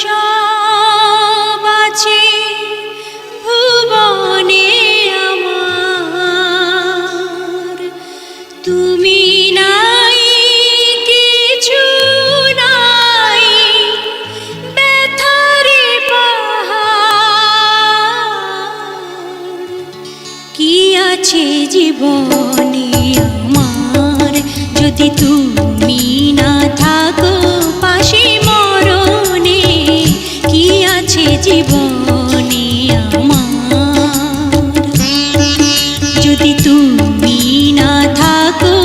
সব আছে ভুবনে আমার, তুমি নাই কিছু নাই, ব্যথারে পাহাড়। কি আছে জীবনে আমার যদি তুমি না থাকো পাশে মরণে? কি আছে জীবনে আমার যদি তুমি না থাকো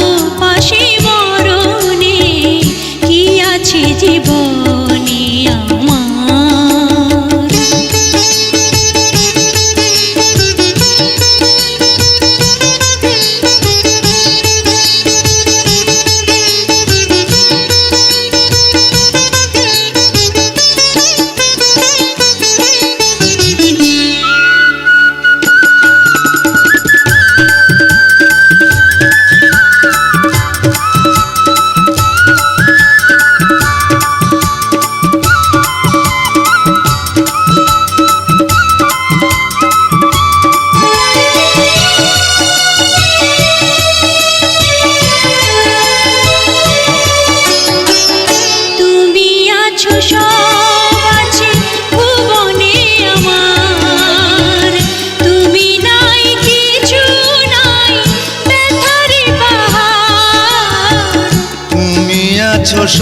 পাশে মরণে? কি আছে জীবনে আমার?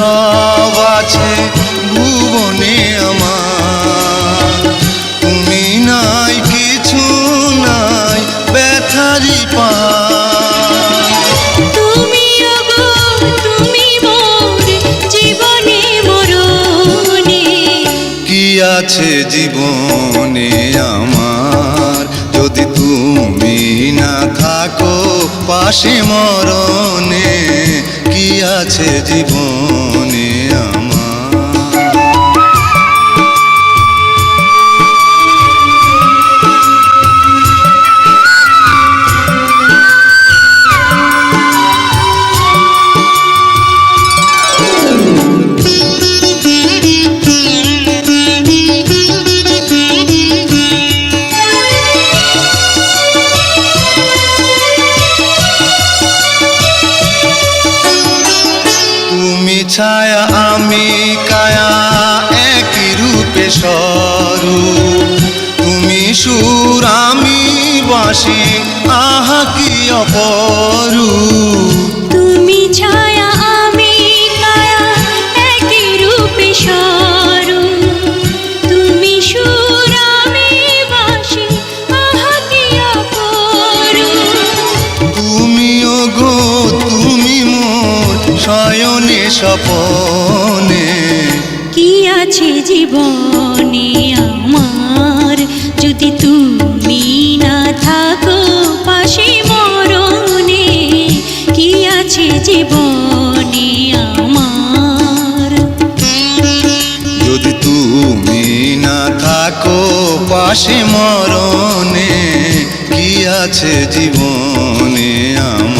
সব আছে ভুবনে আমার, তুমি নাই কিছু নাই ব্যথারি পাহাড়। তুমি ওগো তুমি মোর জীবনে মরণে। কি আছে জীবনে আমার যদি তুমি না থাকো পাশে মরণে? কি আছে জীবনে আমার? ছায়া আমি কায়া একই রূপে স্বরূপ, তুমি সুর আমি বাঁশি আহা কি অপরূপ। তুমি ছায়া আমি কায়া একই রূপে স্বরূপ, তুমি সুর আমি বাঁশি আহা কি অপরূপ। তুমি ওগো তুমি মোর শয়নে স্বপনে। কি আছে জীবনে আমার যদি তুমি না থাকো পাশে মরণে? কি আছে জীবনে আমার যদি তুমি না থাকো পাশে মরণে? কি আছে জীবনে আমার?